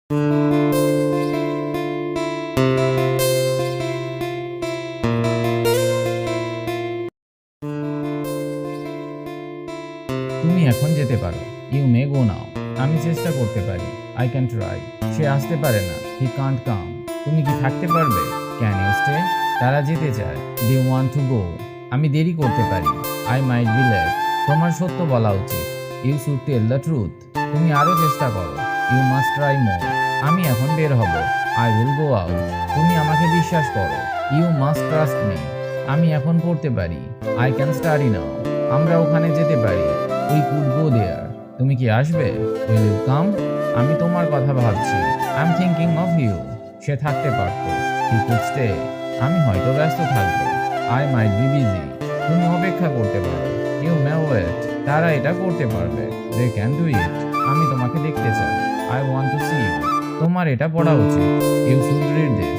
তুমি এখন যেতে পারো। ইউ মে গো নাও। আমি চেষ্টা করতে পারি। I can try. সে আসতে পারে না। He can't come. তুমি কি থাকতে পারবে? Can you stay? তারা যেতে চায়। They want to go. আমি দেরি করতে পারি। I might be late. তোমার সত্য বলা উচিত। You should tell the truth. তুমি আরো চেষ্টা করো। You must try more. আমি এখন বের হব। I will go out. তুমি আমাকে বিশ্বাস করো। You must trust me. আমি এখন পড়তে পারি। আই ক্যান স্টাডি নাও। আমরা ওখানে যেতে পারি। We could go there. তুমি কি আসবে? Will you come? আমি তোমার কথা ভাবছি। I am thinking of you. সে থাকতে পারত। He could stay. আমি হয়তো ব্যস্ত থাকবো। I might be busy. তুমি অপেক্ষা করতে পারো। You may wait. তারা এটা করতে পারবে। They can do it. আমি তোমাকে দেখতে চাই। I want to see you. তোমার এটা পড়া উচিত। You should read this.